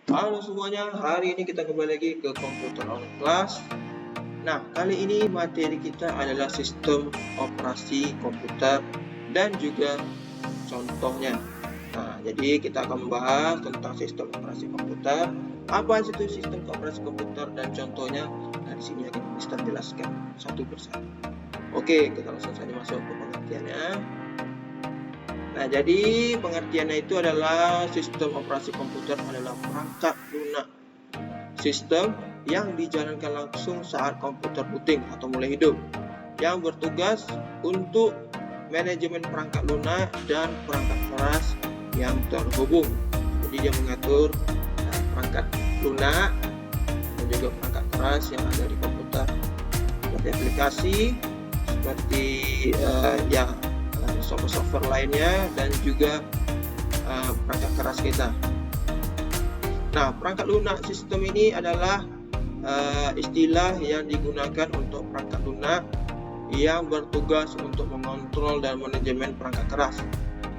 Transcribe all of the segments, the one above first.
Halo semuanya, hari ini kita kembali lagi ke Komputer Online Class. Nah, kali ini materi kita adalah sistem operasi komputer dan juga contohnya. Nah, jadi kita akan membahas tentang sistem operasi komputer, apa itu sistem operasi komputer dan contohnya. Nah, di sini akan kita jelaskan satu persatu. Oke, kita langsung saja masuk ke pengertiannya. Nah, jadi pengertiannya itu adalah sistem operasi komputer adalah perangkat lunak sistem yang dijalankan langsung saat komputer booting atau mulai hidup, yang bertugas untuk manajemen perangkat lunak dan perangkat keras yang terhubung. Jadi dia mengatur perangkat lunak dan juga perangkat keras yang ada di komputer, seperti aplikasi, seperti software lainnya, dan juga perangkat keras kita. Nah, perangkat lunak sistem ini adalah istilah yang digunakan untuk perangkat lunak yang bertugas untuk mengontrol dan manajemen perangkat keras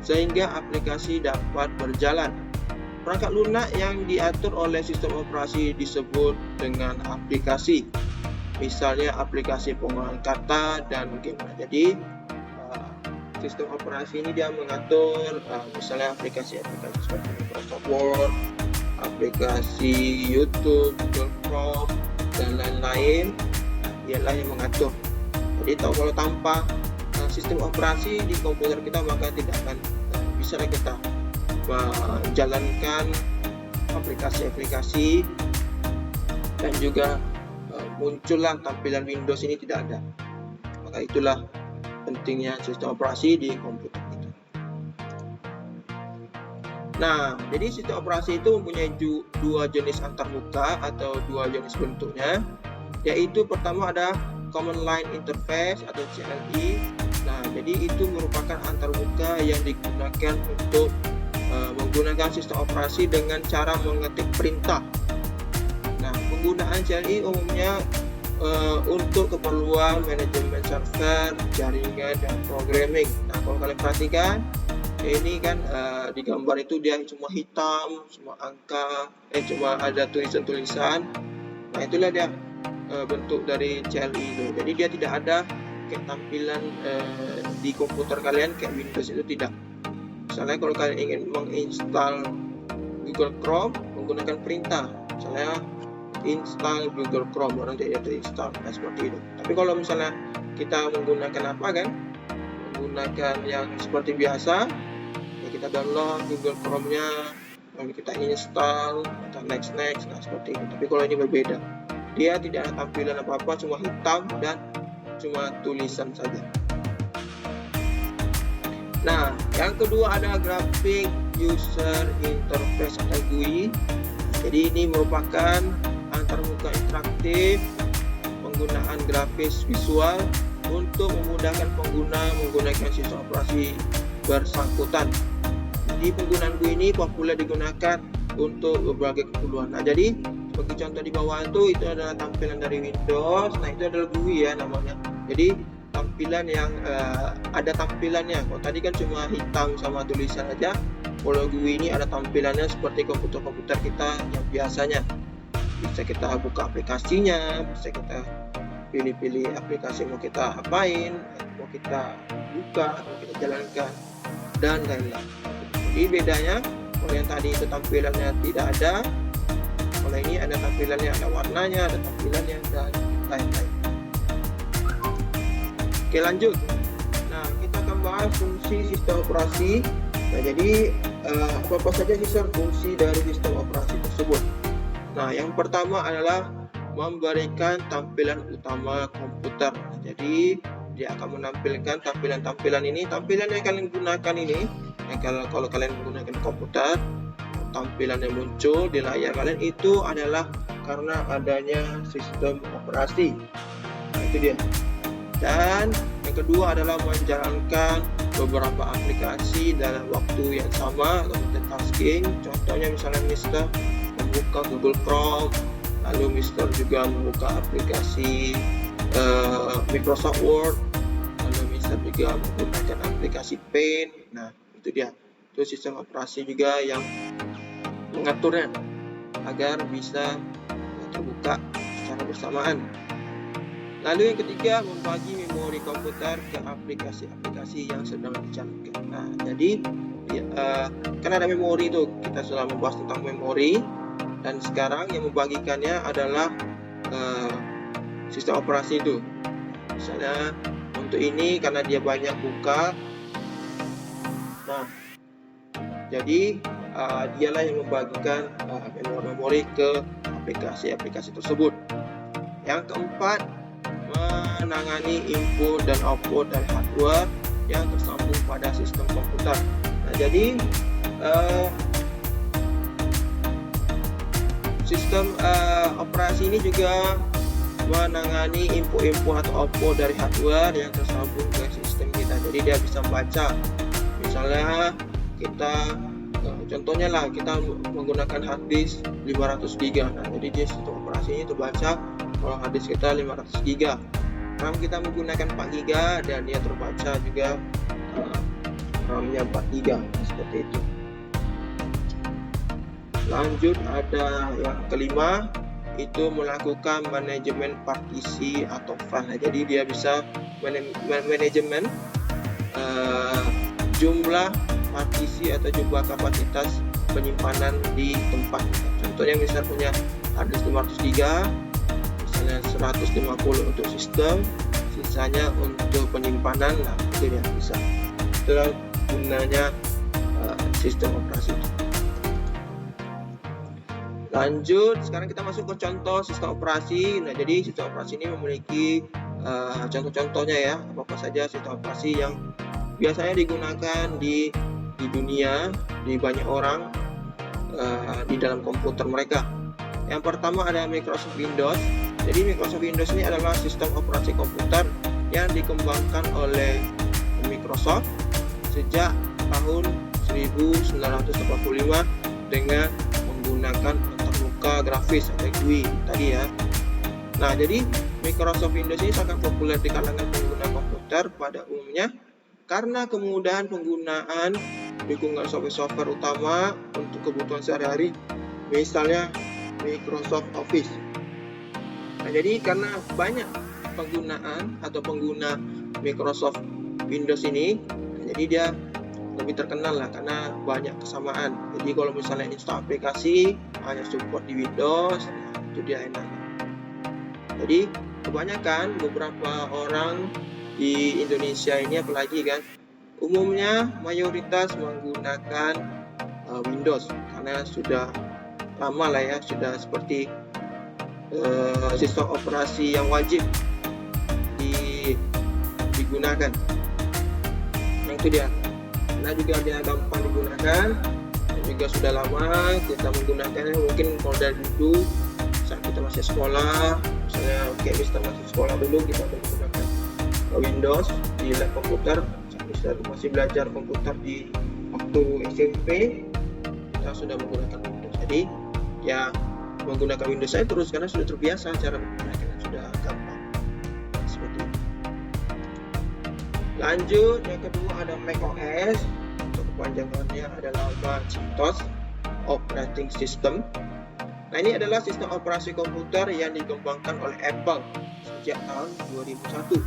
sehingga aplikasi dapat berjalan. Perangkat lunak yang diatur oleh sistem operasi disebut dengan aplikasi. Misalnya aplikasi pengolahan kata dan game. Jadi sistem operasi ini dia mengatur misalnya aplikasi-aplikasi seperti Microsoft Word, aplikasi YouTube, Google Chrome, dan lain-lain. Dialah yang mengatur. Jadi kalau tanpa sistem operasi di komputer kita maka tidak akan bisa kita menjalankan aplikasi-aplikasi dan juga muncullah tampilan Windows ini tidak ada. Maka itulah pentingnya sistem operasi di komputer kita. Nah, jadi sistem operasi itu mempunyai dua jenis antarmuka atau dua jenis bentuknya, yaitu pertama ada Command Line Interface atau CLI. Nah, jadi itu merupakan antarmuka yang digunakan untuk menggunakan sistem operasi dengan cara mengetik perintah. Nah, penggunaan CLI umumnya untuk keperluan manajemen server, jaringan, dan programming. Nah, kalau kalian perhatikan, ini kan di gambar itu dia cuma hitam, cuma angka, cuma ada tulisan-tulisan. Nah, itulah dia bentuk dari CLI itu. Jadi dia tidak ada kayak tampilan di komputer kalian kayak Windows itu tidak. Misalnya kalau kalian ingin menginstal Google Chrome menggunakan perintah, misalnya install Google Chrome, nanti dia terinstall, nah seperti itu. Tapi kalau misalnya kita menggunakan apa kan, menggunakan yang seperti biasa, ya kita download Google Chrome-nya, lalu kita install, kita next, nah seperti itu. Tapi kalau ini berbeda, dia tidak ada tampilan apa-apa, cuma hitam dan cuma tulisan saja. Nah, yang kedua ada Graphic User Interface atau GUI. Jadi ini merupakan antarmuka interaktif penggunaan grafis visual untuk memudahkan pengguna menggunakan sistem operasi bersangkutan. Jadi penggunaan GUI ini populer digunakan untuk berbagai keperluan. Nah, jadi sebagai contoh di bawah itu adalah tampilan dari Windows. Nah, itu adalah GUI ya namanya. Jadi tampilan yang ada tampilannya. Kalau tadi kan cuma hitam sama tulisan aja. Kalau GUI ini ada tampilannya seperti komputer-komputer kita yang biasanya. Bisa kita buka aplikasinya, bisa kita pilih-pilih aplikasi mau kita apain, mau kita buka, mau kita jalankan, dan lain-lain. Jadi bedanya, kalau yang tadi itu tampilannya tidak ada, kalau ini ada tampilannya, ada warnanya, ada tampilannya, dan lain-lain. Oke, lanjut. Nah, kita akan bahas fungsi sistem operasi. Nah, jadi apa saja sih fungsi dari sistem operasi tersebut? Nah, yang pertama adalah memberikan tampilan utama komputer. Jadi dia akan menampilkan tampilan-tampilan ini, tampilan yang kalian gunakan ini, yang kalau kalian menggunakan komputer, tampilan yang muncul di layar kalian itu adalah karena adanya sistem operasi. Nah, itu dia. Dan yang kedua adalah menjalankan beberapa aplikasi dalam waktu yang sama atau multitasking. Contohnya misalnya Mister membuka Google Chrome, lalu Mister juga membuka aplikasi Microsoft Word, lalu Mister juga menggunakan aplikasi Paint. Nah, itu dia. Itu sistem operasi juga yang mengaturnya. agar bisa terbuka secara bersamaan. Lalu yang ketiga, membagi memori komputer ke aplikasi-aplikasi yang sedang dijalankan. Nah, jadi kan ada memori itu, kita sudah membahas tentang memori, dan sekarang yang membagikannya adalah sistem operasi itu. Misalnya untuk ini karena dia banyak buka, nah jadi dialah yang membagikan memori ke aplikasi-aplikasi tersebut. Yang keempat, menangani input dan output dari hardware yang tersambung pada sistem komputer. Nah, jadi sistem operasi ini juga menangani input atau output dari hardware yang tersambung ke sistem kita. Jadi dia bisa baca, misalnya kita contohnya lah, kita menggunakan hard disk 500 GB. Nah, jadi dia sistem operasi ini terbaca kalau hard disk kita 500 GB. RAM kita menggunakan 4 GB dan dia terbaca juga RAM-nya 4 GB, seperti itu. Lanjut, ada yang kelima, itu melakukan manajemen partisi atau file. Jadi dia bisa manajemen jumlah partisi atau jumlah kapasitas penyimpanan di tempat. Contohnya misal punya hard disk 500 GB, misalnya 150 untuk sistem, sisanya untuk penyimpanan. Nah, itu yang bisa. Itulah gunanya sistem operasi. Lanjut, sekarang kita masuk ke contoh sistem operasi. Nah, jadi sistem operasi ini memiliki contoh-contohnya ya, apa saja sistem operasi yang biasanya digunakan di dunia, di banyak orang di dalam komputer mereka. Yang pertama ada Microsoft Windows. Jadi Microsoft Windows ini adalah sistem operasi komputer yang dikembangkan oleh Microsoft sejak tahun 1985 dengan menggunakan antarmuka grafis atau GUI tadi ya. Nah, jadi Microsoft Windows ini sangat populer di kalangan pengguna komputer pada umumnya karena kemudahan penggunaan dukungan software utama untuk kebutuhan sehari-hari, misalnya Microsoft Office. Nah, jadi karena banyak penggunaan atau pengguna Microsoft Windows ini, jadi dia lebih terkenal lah karena banyak kesamaan. Jadi kalau misalnya install aplikasi hanya support di Windows, nah itu dia enak. Jadi kebanyakan beberapa orang di Indonesia ini, apalagi kan, umumnya mayoritas menggunakan Windows karena sudah lama lah ya, sudah seperti sistem operasi yang wajib digunakan. Nah, itu dia. Karena juga dia gampang digunakan dan juga sudah lama kita menggunakannya. Mungkin kalau dari dulu saat kita masih sekolah, misalnya kita masih sekolah dulu, kita menggunakan Windows di lab komputer. Saat masih belajar komputer di waktu SMP, kita sudah menggunakan Windows. Jadi ya menggunakan Windows saya terus karena sudah terbiasa, cara menggunakannya sudah gampang. Seperti itu. Lanjut, yang kedua ada macOS. Untuk kepanjangannya adalah Macintosh Operating System. Nah, ini adalah sistem operasi komputer yang dikembangkan oleh Apple sejak tahun 2001.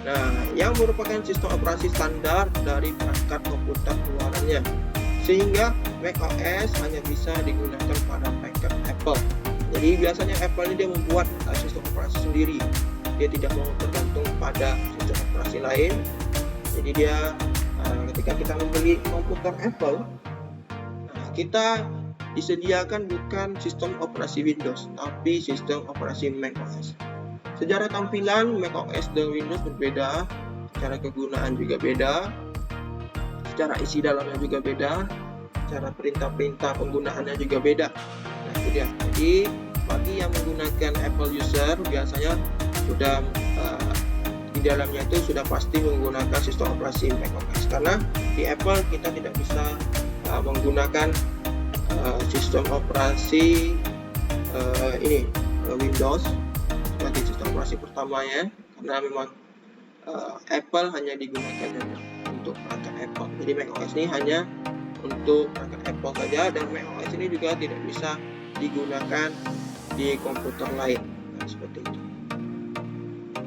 Nah, yang merupakan sistem operasi standar dari perangkat komputer keluarannya, sehingga macOS hanya bisa digunakan pada perangkat Apple. Jadi biasanya Apple ini dia membuat sistem operasi sendiri, dia tidak mau tergantung pada sistem operasi lain. Jadi dia ketika kita membeli komputer Apple, kita disediakan bukan sistem operasi Windows, tapi sistem operasi macOS. Secara tampilan macOS dan Windows berbeda, cara kegunaan juga beda, secara isi dalamnya juga beda, cara perintah-perintah penggunaannya juga beda. Nah, itu dia. Jadi bagi yang menggunakan Apple user biasanya sudah di dalamnya itu sudah pasti menggunakan sistem operasi macOS, karena di Apple kita tidak bisa menggunakan sistem operasi ini Windows sebagai sistem operasi pertamanya, karena memang Apple hanya digunakan untuk perangkat Apple. Jadi macOS ini hanya untuk perangkat Apple saja, dan macOS ini juga tidak bisa digunakan di komputer lain. Nah, seperti itu.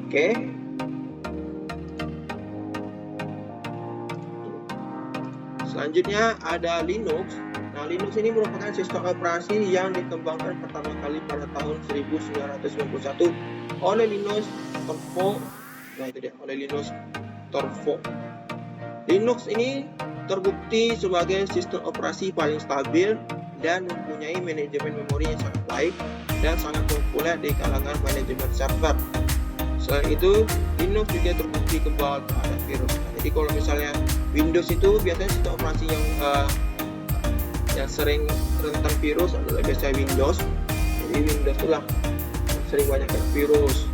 Oke. Selanjutnya ada Linux. Nah, Linux ini merupakan sistem operasi yang dikembangkan pertama kali pada tahun 1991 oleh Linus Torvalds. Nah, itu dia, oleh Linus Torvalds. Linux ini terbukti sebagai sistem operasi paling stabil dan mempunyai manajemen memori yang sangat baik dan sangat populer di kalangan manajemen server. Selain itu, Linux juga terbukti kebal terhadap virus. Nah, jadi kalau misalnya Windows itu biasanya sistem operasi yang sering rentan virus adalah biasanya Windows. Jadi Windows itulah sering banyak kena virus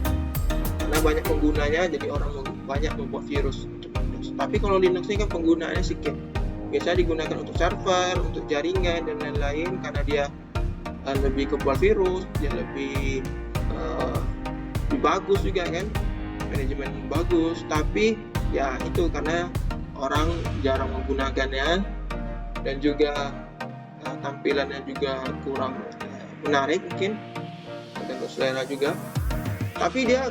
karena banyak penggunanya, jadi orang banyak membuat virus untuk Windows. Tapi kalau Linux ini kan penggunaannya sedikit. Biasanya digunakan untuk server, untuk jaringan dan lain-lain karena dia lebih kebal virus, dia lebih bagus juga kan, manajemen bagus. Tapi ya itu karena orang jarang menggunakannya dan juga tampilannya juga kurang menarik, mungkin tergantung selera juga. Tapi dia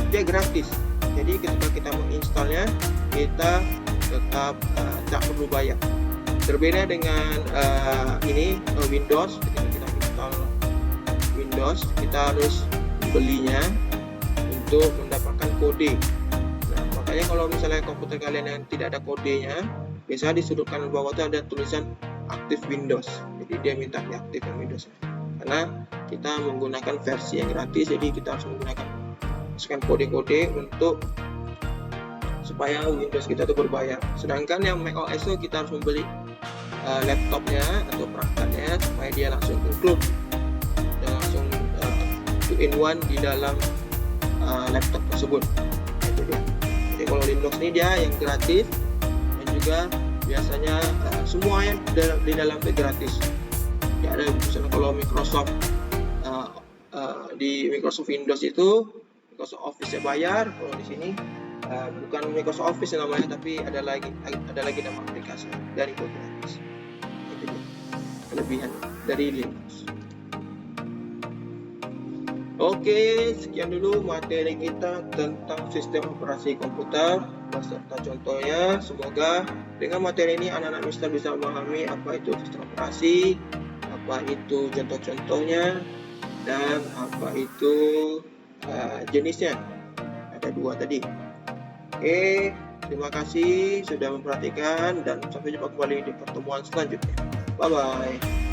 dia gratis, jadi ketika kita menginstalnya kita tetap tak perlu bayar. Berbeda dengan Windows. Ketika kita install Windows kita harus belinya untuk mendapatkan kode. Nah, makanya kalau misalnya komputer kalian yang tidak ada kodenya, biasanya di sudut kanan bawah itu ada tulisan aktif Windows. Jadi dia minta diaktifkan Windows. Karena kita menggunakan versi yang gratis, jadi kita harus masukkan kode-kode untuk supaya Windows kita itu berbayar. Sedangkan yang macOS itu kita harus membeli laptopnya atau perangkatnya supaya dia langsung include dan langsung 2-in-1 di dalam laptop tersebut. Itu dia. Jadi kalau Linux ini dia yang gratis dan juga biasanya semua yang di dalam itu gratis. Ya, ada misalnya kalau Microsoft di Microsoft Windows itu Microsoft Office-nya bayar. Kalau di sini bukan Microsoft Office namanya, tapi ada lagi nama aplikasi dari gratis. Itu dia kelebihan dari Linux. Oke, sekian dulu materi kita tentang sistem operasi komputer beserta contohnya. Semoga dengan materi ini anak-anak Mister bisa memahami apa itu sistem operasi, apa itu contoh-contohnya, dan apa itu jenisnya. Ada 2 tadi. Oke, terima kasih sudah memperhatikan dan sampai jumpa kembali di pertemuan selanjutnya. Bye-bye.